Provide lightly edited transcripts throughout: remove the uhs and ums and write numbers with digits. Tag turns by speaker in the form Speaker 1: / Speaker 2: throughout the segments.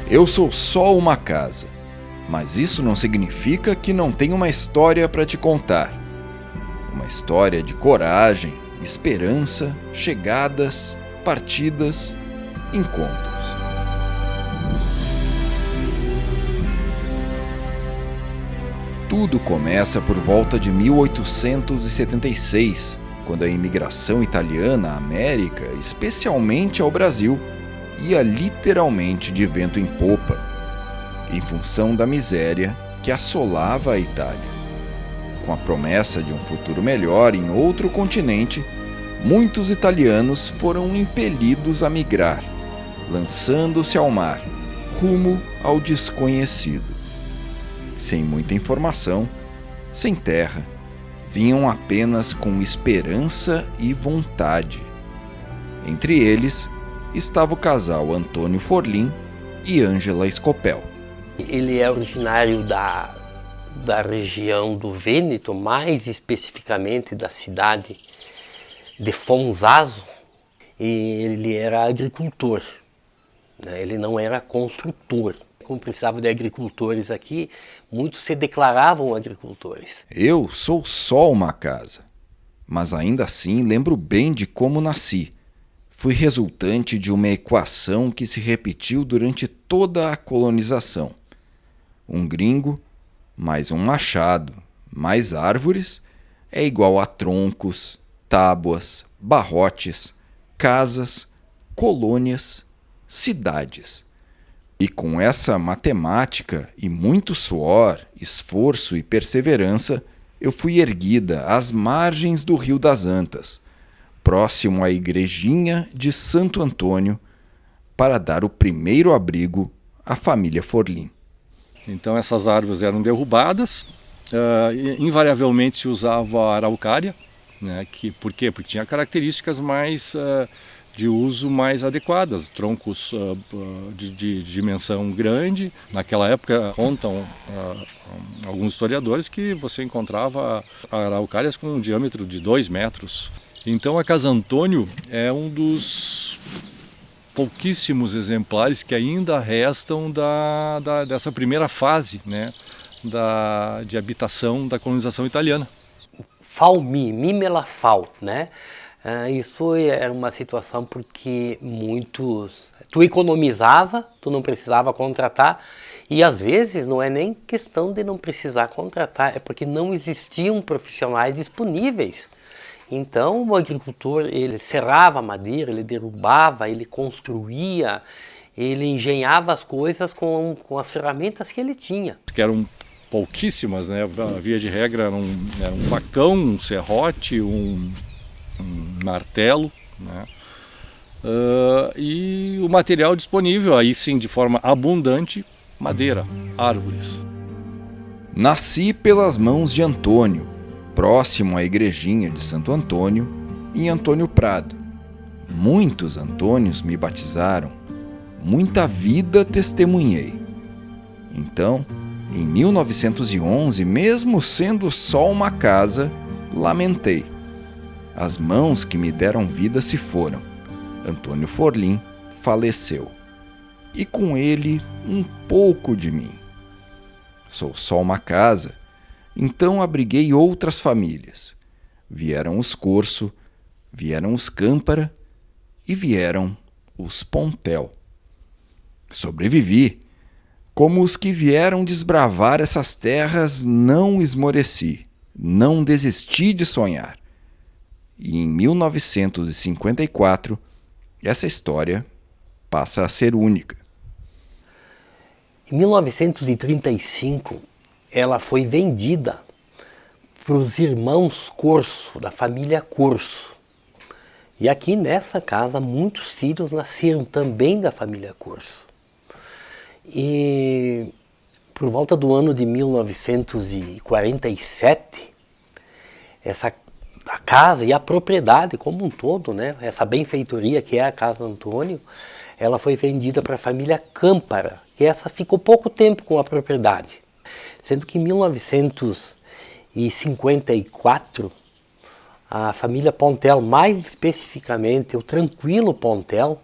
Speaker 1: Eu sou só uma casa, mas isso não significa que não tenho uma história para te contar. Uma história de coragem, esperança, chegadas, partidas, encontros. Tudo começa por volta de 1876, quando a imigração italiana à América, especialmente ao Brasil, ia literalmente de vento em popa, em função da miséria que assolava a Itália. Com a promessa de um futuro melhor em outro continente, muitos italianos foram impelidos a migrar, lançando-se ao mar, rumo ao desconhecido. Sem muita informação, sem terra, vinham apenas com esperança e vontade. Entre eles estava o casal Antônio Forlin e Ângela Scopel.
Speaker 2: Ele é originário da região do Vêneto, mais especificamente da cidade de Fonzaso, e ele era agricultor, né? Ele não era construtor. Como precisava de agricultores aqui, muitos se declaravam agricultores.
Speaker 1: Eu sou só uma casa, mas ainda assim lembro bem de como nasci. Fui resultante de uma equação que se repetiu durante toda a colonização. Um gringo, mais um machado, mais árvores, é igual a troncos, tábuas, barrotes, casas, colônias, cidades. E com essa matemática e muito suor, esforço e perseverança, eu fui erguida às margens do Rio das Antas, próximo à igrejinha de Santo Antônio, para dar o primeiro abrigo à família Forlin.
Speaker 3: Então essas árvores eram derrubadas, invariavelmente se usava a araucária, né? Por quê? Porque tinha características de uso mais adequadas, troncos de dimensão grande. Naquela época contam alguns historiadores que você encontrava araucárias com um diâmetro de 2 metros. Então a Casa Antônio é um dos pouquíssimos exemplares que ainda restam dessa primeira fase, né, de habitação da colonização italiana.
Speaker 2: Falmi, Mimelafal, né? Isso era uma situação porque tu economizava, tu não precisava contratar, e às vezes não é nem questão de não precisar contratar, é porque não existiam profissionais disponíveis. Então o agricultor, ele serrava a madeira, ele derrubava, ele construía, ele engenhava as coisas com as ferramentas que ele tinha.
Speaker 3: Que eram pouquíssimas, né? Via de regra era um facão, um serrote, um martelo, né? E o material disponível, aí sim, de forma abundante, madeira, árvores.
Speaker 1: Nasci pelas mãos de Antônio, próximo à igrejinha de Santo Antônio, em Antônio Prado. Muitos Antônios me batizaram, muita vida testemunhei. Então, em 1911, mesmo sendo só uma casa, lamentei. As mãos que me deram vida se foram. Antônio Forlin faleceu. E com ele, um pouco de mim. Sou só uma casa, então abriguei outras famílias. Vieram os Corso, vieram os Câmpara e vieram os Pontel. Sobrevivi. Como os que vieram desbravar essas terras, não esmoreci, não desisti de sonhar. E em 1954, essa história passa a ser única.
Speaker 2: Em 1935, ela foi vendida para os irmãos Corso, da família Corso. E aqui nessa casa, muitos filhos nasceram também da família Corso. E por volta do ano de 1947, a casa e a propriedade como um todo, né, essa benfeitoria que é a Casa Antônio, ela foi vendida para a família Câmpara, e essa ficou pouco tempo com a propriedade. Sendo que em 1954, a família Pontel, mais especificamente o Tranquilo Pontel,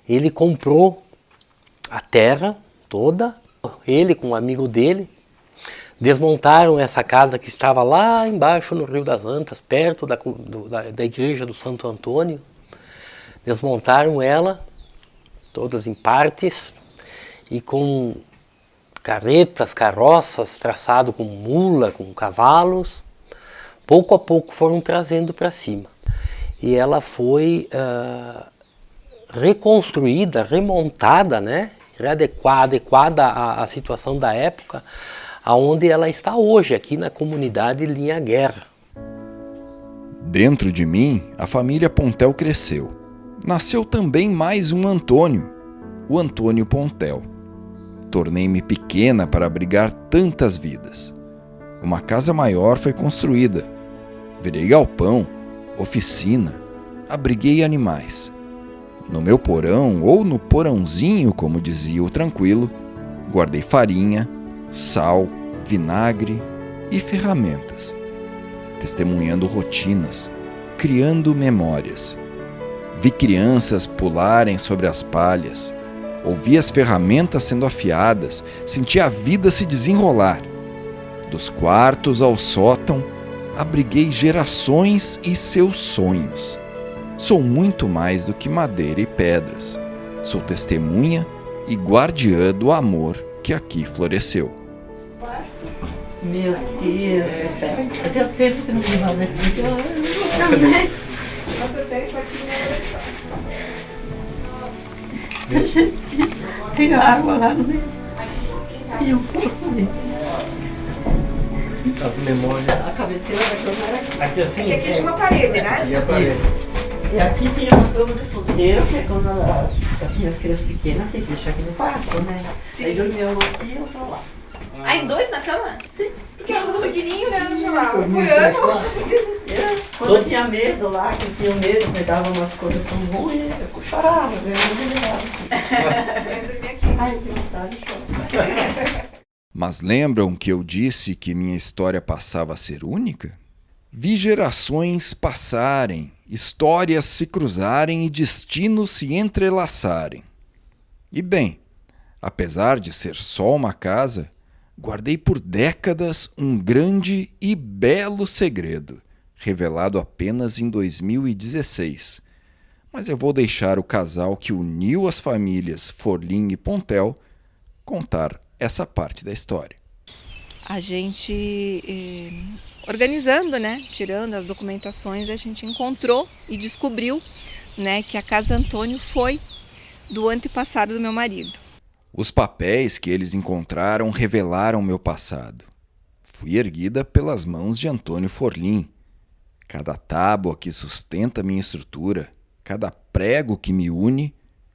Speaker 2: ele comprou a terra, toda, ele com um amigo dele, desmontaram essa casa que estava lá embaixo no Rio das Antas, perto da igreja do Santo Antônio. Desmontaram ela, todas em partes, e com carretas, carroças, traçado com mula, com cavalos, pouco a pouco foram trazendo para cima. E ela foi reconstruída, remontada, né? Adequada à situação da época, aonde ela está hoje, aqui na comunidade Linha Guerra.
Speaker 1: Dentro de mim, a família Pontel cresceu. Nasceu também mais um Antônio, o Antônio Pontel. Tornei-me pequena para abrigar tantas vidas. Uma casa maior foi construída. Virei galpão, oficina, abriguei animais. No meu porão, ou no porãozinho, como dizia o Tranquilo, guardei farinha, sal, vinagre e ferramentas, testemunhando rotinas, criando memórias. Vi crianças pularem sobre as palhas, ouvi as ferramentas sendo afiadas, senti a vida se desenrolar. Dos quartos ao sótão, abriguei gerações e seus sonhos. Sou muito mais do que madeira e pedras. Sou testemunha e guardiã do amor que aqui floresceu.
Speaker 4: Meu Deus do céu. Fazia tempo que não vi uma Eu também. Tem água lá no meio. E um poço ali.
Speaker 2: As memórias.
Speaker 4: A cabeceira da cama era aqui.
Speaker 2: Aqui assim?
Speaker 5: Aqui tinha uma parede, né?
Speaker 2: E a parede?
Speaker 4: E aqui tinha uma cama de solteiro, que é quando tinha as crianças pequenas, tem que deixar aqui no quarto, né?
Speaker 5: Sim.
Speaker 4: Aí dormia uma aqui e outra lá.
Speaker 5: Aí dois na cama?
Speaker 4: Sim.
Speaker 5: Porque era tudo pequenininho, né? Não chamava.
Speaker 4: Dormia
Speaker 5: Por ano.
Speaker 4: Quando eu tinha medo lá, que eu tinha medo, me dava umas coisas tão ruins, eu chorava, eu me levava. Ai, que vontade de chorar.
Speaker 1: Mas lembram que eu disse que minha história passava a ser única? Vi gerações passarem, histórias se cruzarem e destinos se entrelaçarem. E bem, apesar de ser só uma casa, guardei por décadas um grande e belo segredo, revelado apenas em 2016. Mas eu vou deixar o casal que uniu as famílias Forlim e Pontel contar essa parte da história.
Speaker 6: A gente, organizando, né, tirando as documentações, a gente encontrou e descobriu, né, que a Casa Antônio foi do antepassado do meu marido.
Speaker 1: Os papéis que eles encontraram revelaram meu passado. Fui erguida pelas mãos de Antônio Forlim. Cada tábua que sustenta minha estrutura, cada prego que me une,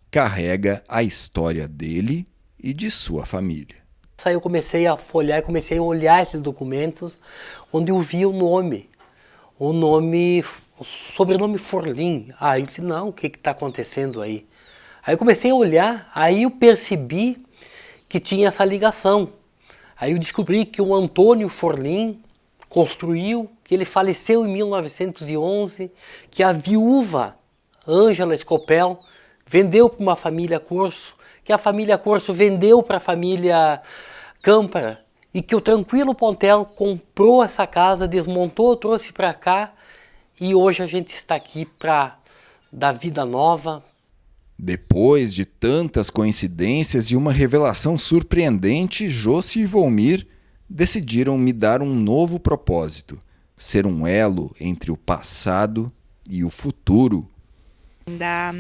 Speaker 1: carrega a história dele e de sua família.
Speaker 2: Aí eu comecei a folhear e comecei a olhar esses documentos, onde eu vi o sobrenome Forlim. Eu disse, não, o que está acontecendo aí? Aí eu comecei a olhar, aí eu percebi que tinha essa ligação. Aí eu descobri que o Antônio Forlim construiu, que ele faleceu em 1911, que a viúva Ângela Scopel vendeu para uma família Corso, que a família Corso vendeu para a família Câmpara, e que o Tranquilo Pontel comprou essa casa, desmontou, trouxe para cá, e hoje a gente está aqui para dar vida nova.
Speaker 1: Depois de tantas coincidências e uma revelação surpreendente, Josi e Volmir decidiram me dar um novo propósito, ser um elo entre o passado e o futuro.
Speaker 6: Da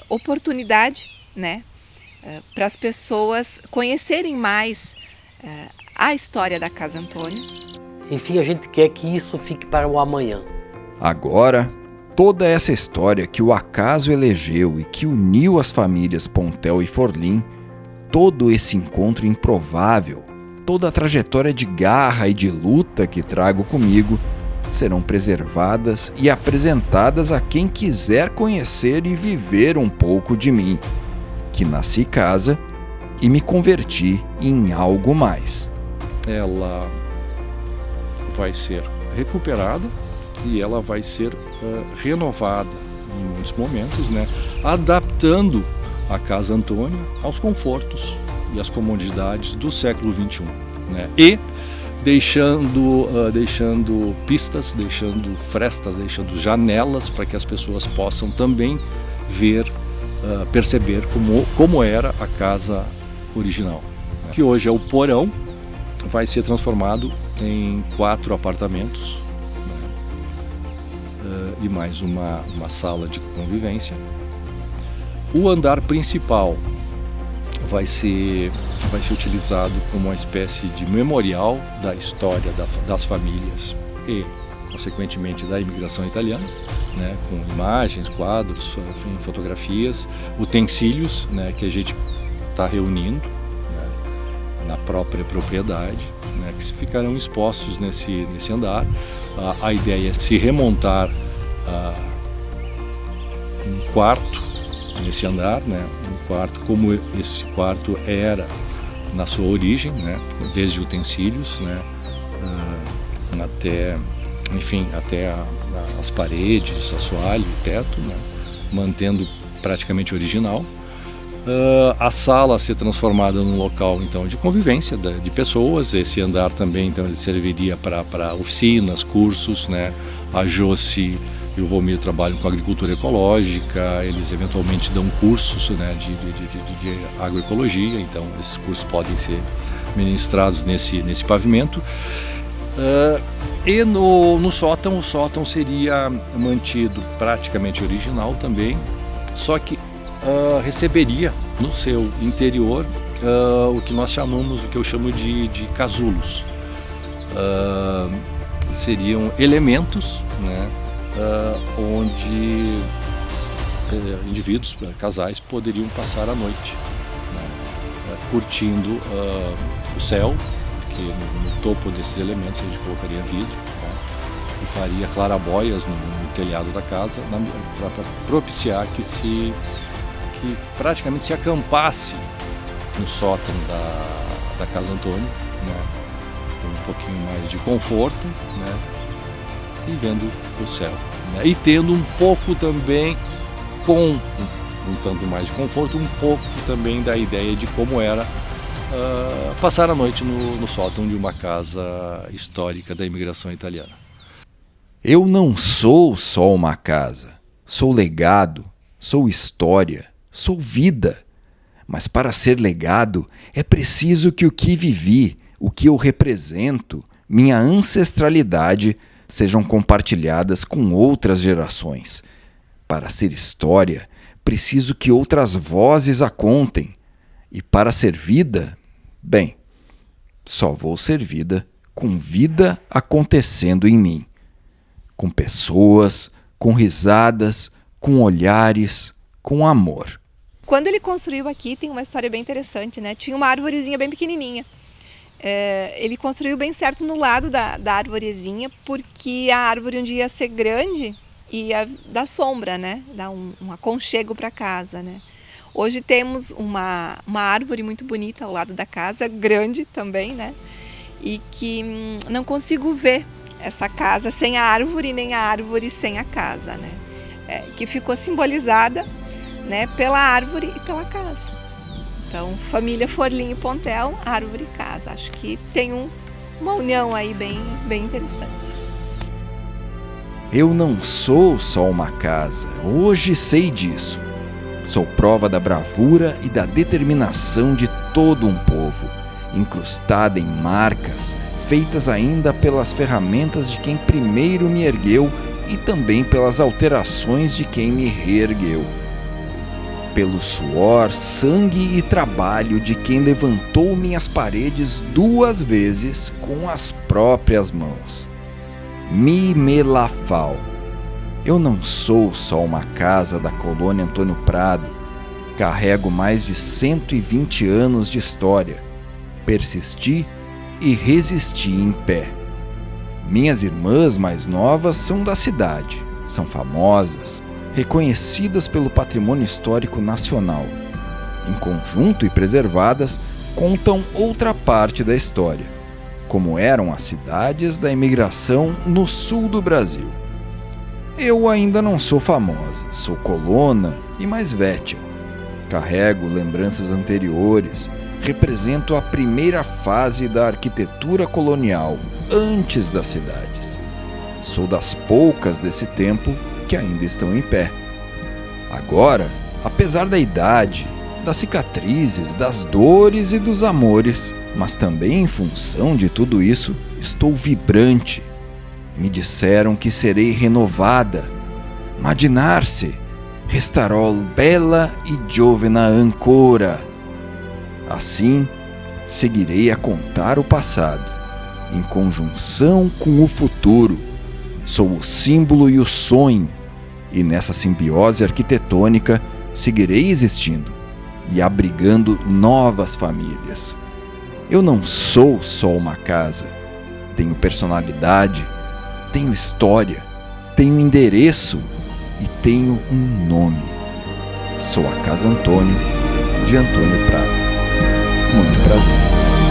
Speaker 6: oportunidade, né, para as pessoas conhecerem mais a história da Casa Antônio.
Speaker 2: Enfim, a gente quer que isso fique para o amanhã.
Speaker 1: Agora, toda essa história que o acaso elegeu e que uniu as famílias Pontel e Forlim, todo esse encontro improvável, toda a trajetória de garra e de luta que trago comigo, serão preservadas e apresentadas a quem quiser conhecer e viver um pouco de mim, que nasci casa e me converti em algo mais.
Speaker 3: Ela vai ser recuperada e ela vai ser renovada em muitos momentos, né? Adaptando a Casa Antônio aos confortos e as comodidades do século XXI, né? E deixando pistas, deixando frestas, deixando janelas para que as pessoas possam também ver, perceber como era a casa original, né? Que hoje é o porão, vai ser transformado em 4 apartamentos, né? E mais uma sala de convivência. O andar principal vai ser utilizado como uma espécie de memorial da história das famílias e, consequentemente, da imigração italiana, né, com imagens, quadros, enfim, fotografias, utensílios, né, que a gente está reunindo, né, na própria propriedade, né, que ficarão expostos nesse andar. A ideia é se remontar um quarto nesse andar, né, um quarto como esse quarto era na sua origem, né, desde utensílios, né, até as paredes, assoalho, o teto, né, mantendo praticamente original. A sala ser transformada num local então de convivência de pessoas. Esse andar também então ele serviria para oficinas, cursos, né. A Josi e o Volmir trabalham com agricultura ecológica, eles eventualmente dão cursos, né, de agroecologia, então esses cursos podem ser ministrados nesse pavimento. E no sótão, o sótão seria mantido praticamente original também, só que receberia no seu interior o que nós chamamos, o que eu chamo de casulos. Seriam elementos, né, onde indivíduos, casais, poderiam passar a noite, né, curtindo o céu, porque no topo desses elementos a gente colocaria vidro, né, e faria clarabóias no telhado da casa para propiciar que praticamente se acampasse no sótão da Casa Antônio, né, com um pouquinho mais de conforto, né, e vendo o céu, né? E tendo um pouco também, com um tanto mais de conforto, um pouco também da ideia de como era passar a noite no sótão de uma casa histórica da imigração italiana.
Speaker 1: Eu não sou só uma casa, sou legado, sou história, sou vida. Mas para ser legado é preciso que o que vivi, o que eu represento, minha ancestralidade, sejam compartilhadas com outras gerações. Para ser história, preciso que outras vozes a contem. E para ser vida, bem, só vou ser vida com vida acontecendo em mim. Com pessoas, com risadas, com olhares, com amor.
Speaker 6: Quando ele construiu aqui, tem uma história bem interessante, né? Tinha uma arvorezinha bem pequenininha. Ele construiu bem certo no lado da arvorezinha, porque a árvore um dia ia ser grande e ia dar sombra, né? Dar um aconchego para a casa, né? Hoje temos uma árvore muito bonita ao lado da casa, grande também, né? E que não consigo ver essa casa sem a árvore, nem a árvore sem a casa, né? Que ficou simbolizada, né, pela árvore e pela casa. Então, família Forlim e Pontel, árvore e casa. Acho que tem uma união aí bem interessante.
Speaker 1: Eu não sou só uma casa, hoje sei disso. Sou prova da bravura e da determinação de todo um povo, incrustada em marcas, feitas ainda pelas ferramentas de quem primeiro me ergueu e também pelas alterações de quem me reergueu. Pelo suor, sangue e trabalho de quem levantou minhas paredes 2 vezes com as próprias mãos. Mimelafal. Eu não sou só uma casa da colônia Antônio Prado. Carrego mais de 120 anos de história. Persisti e resisti em pé. Minhas irmãs mais novas são da cidade, são famosas, reconhecidas pelo patrimônio histórico nacional. Em conjunto e preservadas, contam outra parte da história, como eram as cidades da imigração no sul do Brasil. Eu ainda não sou famosa, sou colona e mais vétia. Carrego lembranças anteriores, represento a primeira fase da arquitetura colonial, antes das cidades. Sou das poucas desse tempo que ainda estão em pé. Agora, apesar da idade, das cicatrizes, das dores e dos amores, mas também em função de tudo isso, estou vibrante. Me disseram que serei renovada. Immaginar-se, restarò bella e giovena ancora. Assim, seguirei a contar o passado, em conjunção com o futuro. Sou o símbolo e o sonho, e nessa simbiose arquitetônica seguirei existindo e abrigando novas famílias. Eu não sou só uma casa. Tenho personalidade, tenho história, tenho endereço e tenho um nome. Sou a Casa Antônio, de Antônio Prado. Muito prazer.